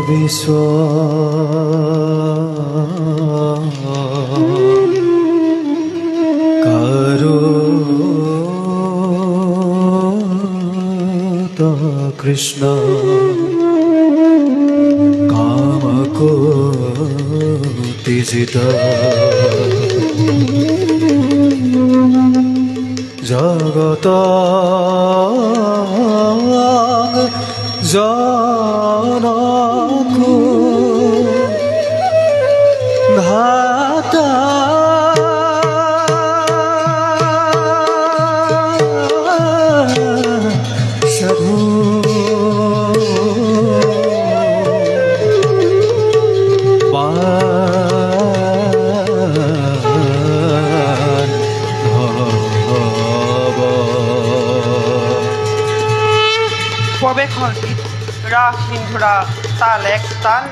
বিশ্ব কাৰো কৃষ্ণ কামকো তিজিত জগত জনকো ঘাতা সাধু প্রবেশন রাগ সিন্ধুরা তাল এক তাল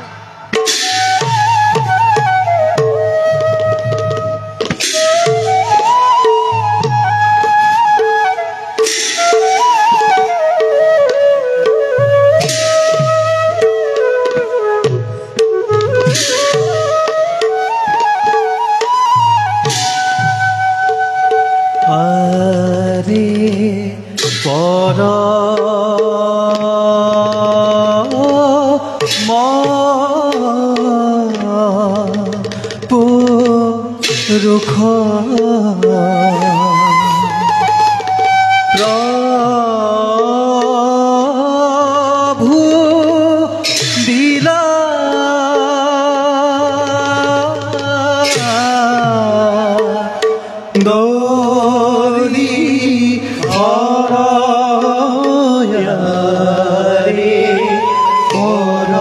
আরে পর রুখ প্রভু দিলা দলি হরয়ারে পর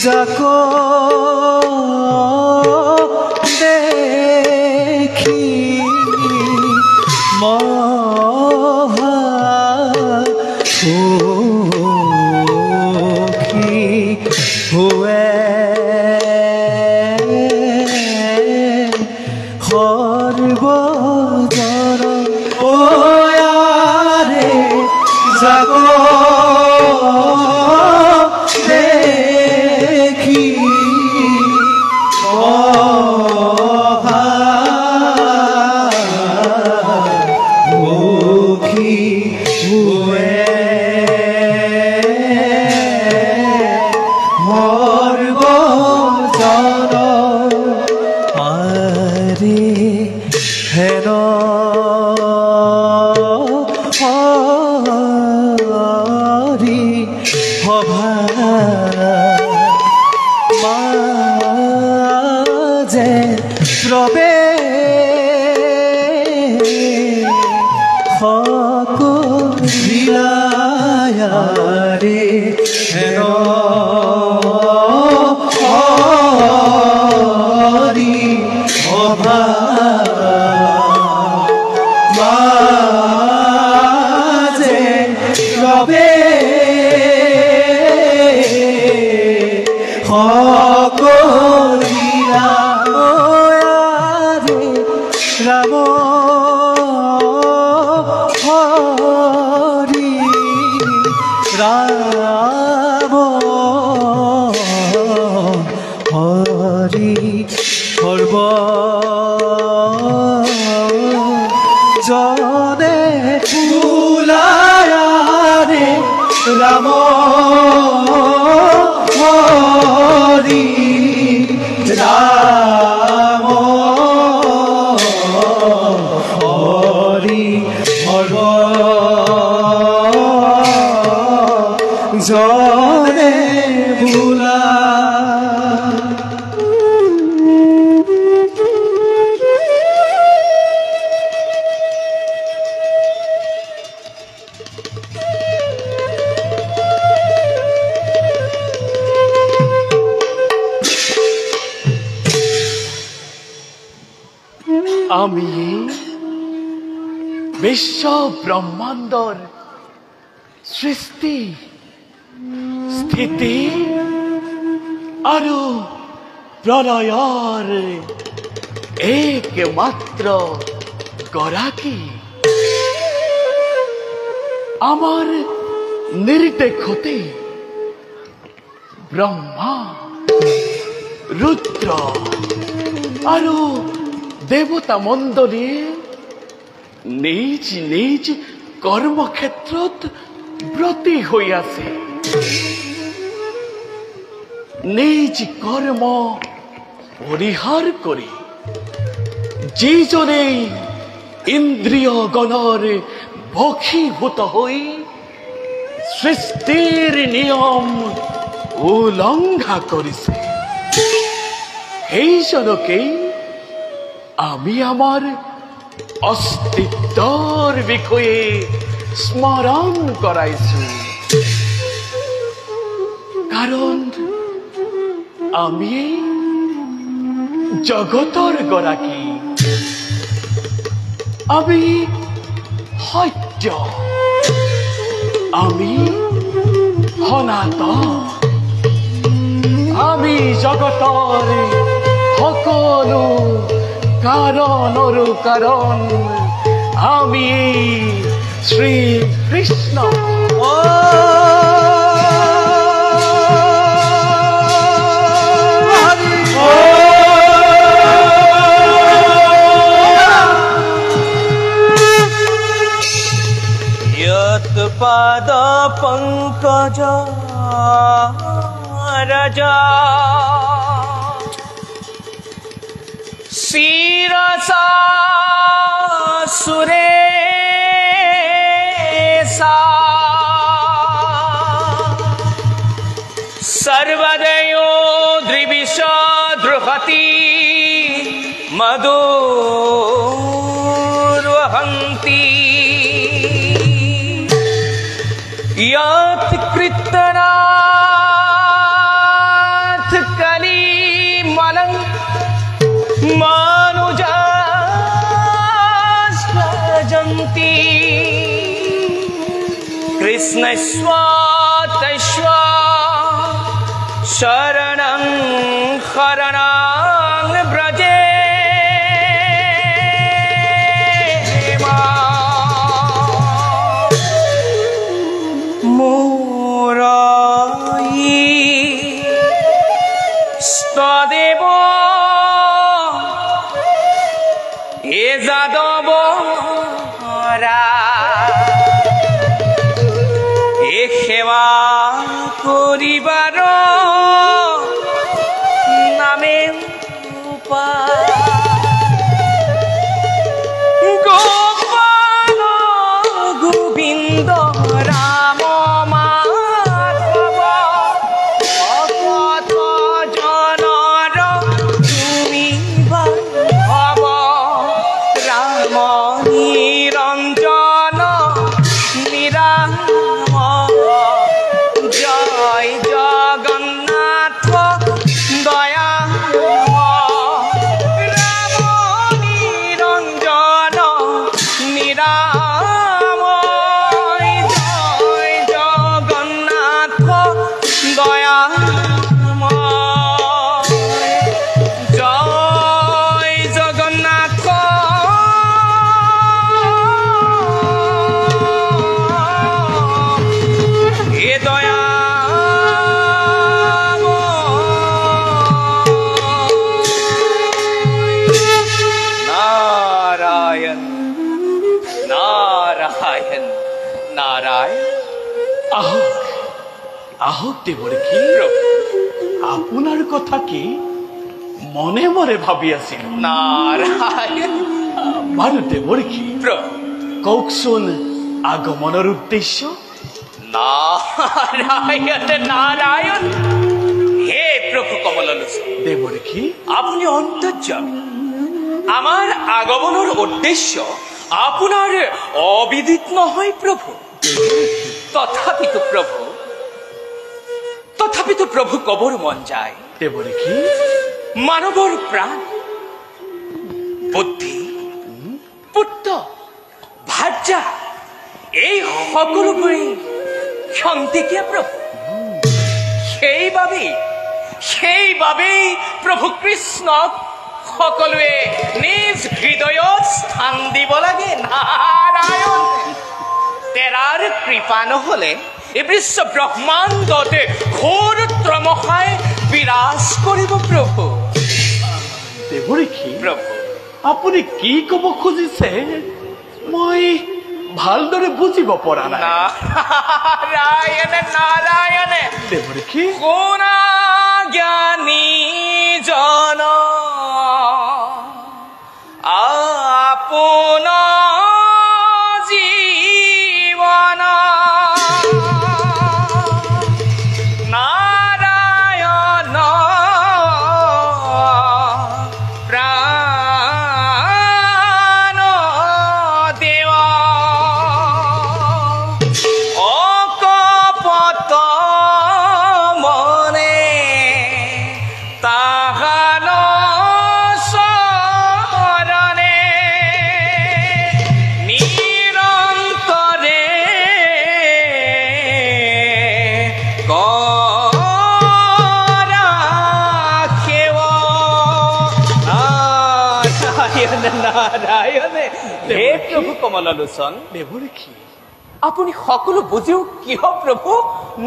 যাকো দেখি মহা সুখী হুয়ে সর্বজন ওয়ারে যাকো দেখি মুখী হুয়ে সর্বজন আরে হেন হরি সভা মাঝে প্রবে সকলিলায়ারে হেন হরি সভা মাঝে প্রবে সকলিলা রাম হরি রাম হরি সর্ব জনে বুলায়ারে রাম হরি রাম হরি হর জনে বুলা আমি বিশ্ব ব্ৰহ্মাণ্ডৰ সৃষ্টি স্থিতি আৰু প্ৰলয়ৰ একমাত্ৰ গৰাকী। আমাৰ নিৰ্দেশতে ব্ৰহ্মা ৰুদ্ৰ আৰু দেবতা মণ্ডলী নিজ নিজ কৰ্মক্ষেত্ৰত ব্ৰতী হৈ আছে। নিজ কৰ্ম পৰিহাৰ কৰি যিজনে ইন্দ্ৰিয় গণৰ বশীভূত হৈ সৃষ্টিৰ নিয়ম উলংঘা কৰিছে, সেইজনকেই আমি আমাৰ অস্তিত্বৰ বিষয়ে স্মৰণ কৰাইছো। কাৰণ আমি জগতৰ গৰাকী, আমি সত্য, আমি সনাতন, আমি জগতৰ সকলো কাৰণৰো কাৰণ, আমি শ্ৰী কৃষ্ণ। পাদ পঙ্কজ রাজা শিরসা সুরেশা সর্বদयो দ্রিবিষ দ্রুহতি মধুরহন্তি यात कृतनाथ कली मलं मानुजास्त्रजन्ति कृष्ण स्वातश्वा शरणं शरणं व्रजे দেব এ যাদব এ সেবা করিবার নামে গোপাল গোবিন্দ রাম আহক দেৱৰকী, আপোনাৰ কথা কি মনে মনে ভাবি আছিল। নাৰায়ণ বাৰু দেৱৰকী, কওকচোন আগমনৰ উদ্দেশ্য। নাৰায়ণ নাৰায়ণ হে প্ৰভু কমললোচন দেৱৰকী, আপনি অন্তৰ্যামী। আমাৰ আগমনেৰ উদ্দেশ্য আপনাৰ অবিদিত নহয় প্ৰভু। তথাপি তো প্ৰভু কবৰ মন যায়। দেৱৰকী, মানবৰ প্ৰাণ বুদ্ধি পুত্ৰ ভাৰ্যা এই সকলোবোৰেই ক্ষন্তেকীয়া প্ৰভু। সেইবাবেই প্ৰভু কৃষ্ণক সকলোৱে নিজ হৃদয়ত স্থান দিব লাগে। নাৰায়ণ, তেৰাৰ কৃপা নহলে এই বিশ্ব ব্ৰহ্মাণ্ডত ঘোৰ ত্ৰমশাই বিৰাজ কৰিব প্ৰভু। দেৱৰীখি, প্ৰভু আপুনি কি কব খুজিছে মই ভালদৰে বুজিব পৰা নাই। নাৰায়ণে নাৰায়ণে দেৱৰীখি, শুনা জ্ঞানী জন আপোন জীৱন নাৰায়ণ প্ৰাণ দেৱ অকপট মনে তাহান চৰণে নিৰন্তৰে কৰা সেৱ। নাৰায়ণে নাৰায়ণে, হে প্ৰভু কমললোচন, দেৱৰীখি, আপুনি সকলো বুজিও কিয় প্ৰভু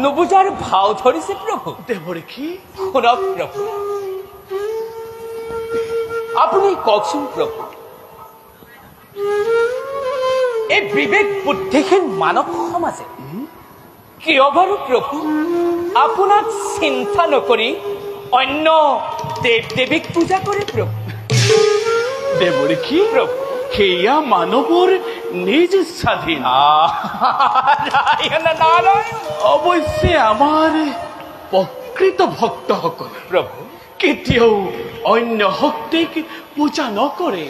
নুবুজাৰ ভাও ধৰিছে প্ৰভু? দেৱৰীখি, শুনক প্ৰভু, আপুনি কওকচোন প্ৰভু, এই বিবেক বুদ্ধিহীন মানৱ সমাজে কিয় বাৰু প্ৰভু আপোনাক চিন্তা নকৰি অন্য দেৱ দেৱীক পূজা কৰে প্ৰভু? দেৱৰীখি, প্ৰভু সেয়া মানৱৰ নিজ স্বাধীন। নাৰায়ণ নাৰায়ণ অৱশ্যে আমাৰ প্ৰকৃত ভক্তসকলে প্ৰভু কেতিয়াও অন্য শক্তিক পূজা নকৰে।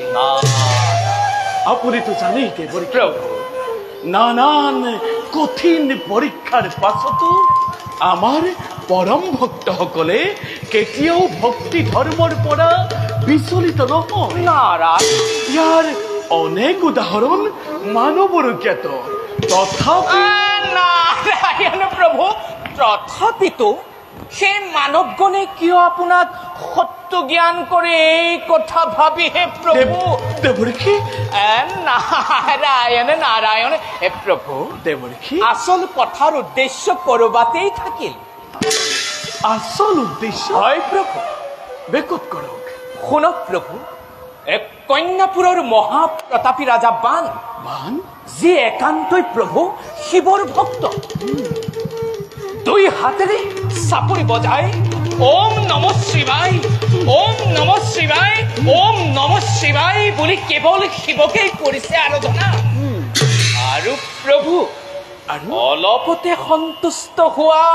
আপুনিতো জানেই দেৱৰীখি, প্ৰভু নানান কঠিন পৰীক্ষাৰ পাছতো আমাৰ পৰম ভক্তসকলে কেতিয়াও ভক্তি ধৰ্মৰ পৰা বিচলিত নহয়। নাৰায়ণ ইয়াৰ অনেক উদাহৰণ মানৱৰ জ্ঞাত। তথাপি নাৰায়ণ প্ৰভু, তথাপিতো সেই মানৱগণে কিয় আপোনাক সত্য জ্ঞান কৰে এই কথা ভাবিহে প্ৰভু? দেৱৰীখি, নাৰায়ণ নাৰায়ণ হে প্ৰভু, দেৱৰীখি, আচল কথাৰ উদ্দেশ্য কৰবাতেই থাকিল। আচল উদ্দেশ্য হয় প্ৰভু, বেকত কৰক। শুনক প্ৰভু, এক কন্যাপুৰৰ মহাপ্ৰতাপী ৰাজা বান, মান যি একান্তই প্ৰভু শিৱৰ ভক্ত, দুই হাতেৰে চাপৰি বজাই ওম নম শিৱায়, ওম নম শিৱায়, ওম নম শিৱায় বুলি কেৱল শিৱকেই কৰিছে আৰাধনা। আৰু প্ৰভু আৰু অলপতে সন্তুষ্ট হোৱা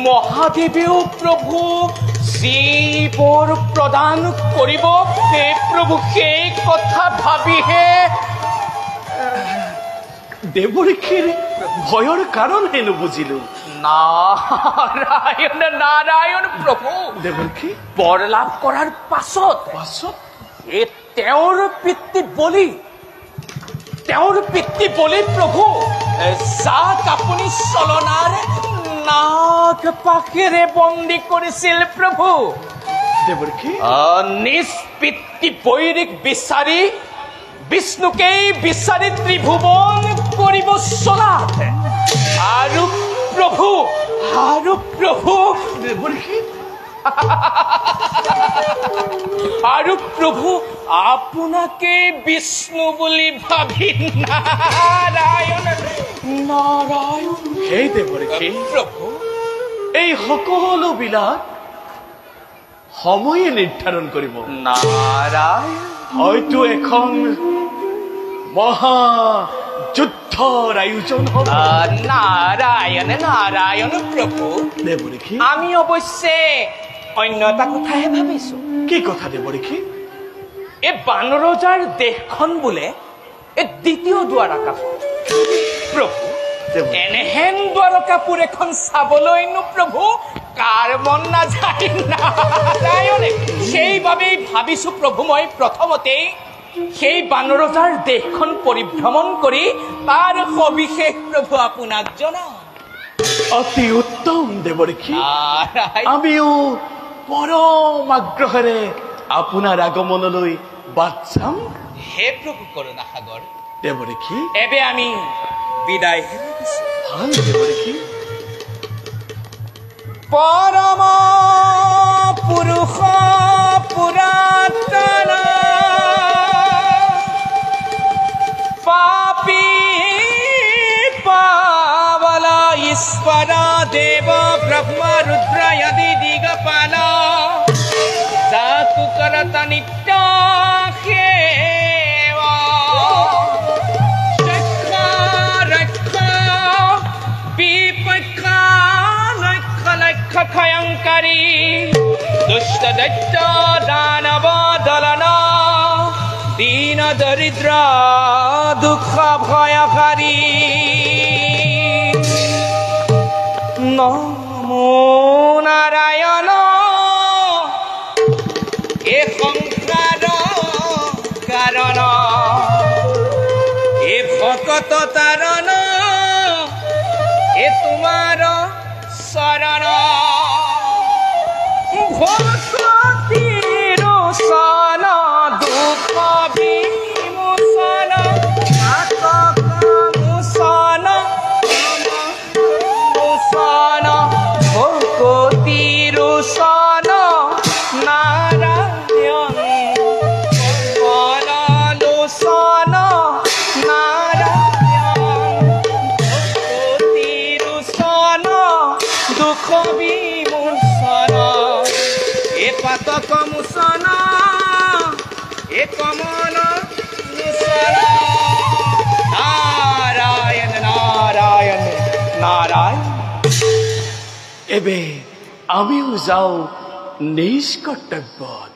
মহাদেৱেও প্ৰভু যিবোৰ প্ৰদান কৰিব সেই প্ৰভু সেই কথা ভাবিহে দেৱৰীখিৰ ভয়ৰ কাৰণ হেনো বুজিলো। নাৰায়ণ নাৰায়ণ প্ৰভু, দেৱৰীখি, বৰ লাভ কৰাৰ পাছত পাছত এই তেওঁৰ পিতৃ বলি প্ৰভু যাক আপুনি চলনাৰ নাক পাখেৰে বন্দী কৰিছিল প্ৰভু, দেৱৰীখি, নিজ পিতৃ বৈৰিক বিচাৰি বিষ্ণুকেই বিচাৰি ত্ৰিভুৱন কৰিব চলাত। আৰু প্ৰভু দেৱৰীখি, আৰু প্ৰভু আপোনাকে বিষ্ণু বুলি ভাবি নাৰায়ণ নাৰায়ণ হে দেৱৰীখি, প্ৰভু এই সকলোবিলাক সময়ে নিৰ্ধাৰণ কৰিব। নাৰায়ণ হয়তো এখন মহা যুদ্ধৰ আয়োজন হ'ব। নাৰায়ণ নাৰায়ণ প্ৰভু, দেৱৰীখি, আমি অৱশ্যে অন্য এটা কথাহে ভাবিছো। কি কথা দেৱৰীখি? এই বানৰজাৰ দেশখন বোলে এই দ্বিতীয় দ্বাৰকাপুৰ প্ৰভু। দেৱৰীখি, এনেহেন দ্বাৰকাপুৰ এখন চাবলৈনো প্ৰভু কাৰ মন নাযায় নাৰায়ণে? সেইবাবেই ভাবিছো প্ৰভু মই প্ৰথমতেই সেই বানৰজাৰ দেশখন পৰিভ্ৰমণ কৰি তাৰ সবিশেষ প্ৰভু আপোনাক জনাওঁ। অতি উত্তম দেৱৰীক্ষী, নাৰায়ণ। আমিও পৰম আগ্ৰহেৰে আপোনাৰ আগমনলৈ বাট চাম। হে প্ৰভু কৰোণা সাগৰ, দেৱৰীক্ষী, এবে আমি বিদায় হেৰি দিছোঁ। ভাল দেৱৰীক্ষী। পৰম পুৰুষ পুৰাতন পাপী পাৱলা ঈশ্বৰ দেৱ ব্ৰহ্ম ৰুদ্ৰ আদি দিগপাল যাকু কৰত নিত্য সেৱা ৰক্ষ ৰক্ষ বিপক্ষ লক্ষ লক্ষ ক্ষয়ংকাৰী দুষ্ট দৈত্য দানৱ দলন দীন দৰিদ্ৰ দুখ ভয়কাৰী নমো নাৰায়ণ এ সংসাৰ কাৰণ এ ভকত তাৰণ এ তোমাৰ শৰণ ভক্তিৰ চন দুখ বিমোচন আতক মোচন মোচন ভকতিৰ চন নাৰায়ণ কমললোচন নাৰায়ণ ভকতিৰ চন দুখ বিমোচন এ পাতক মোচন এ কমল লোচন নাৰায়ণ নাৰায়ণ নাৰায়ণ। এবে আমিও যাওঁ নিজ কৰ্তব্যত।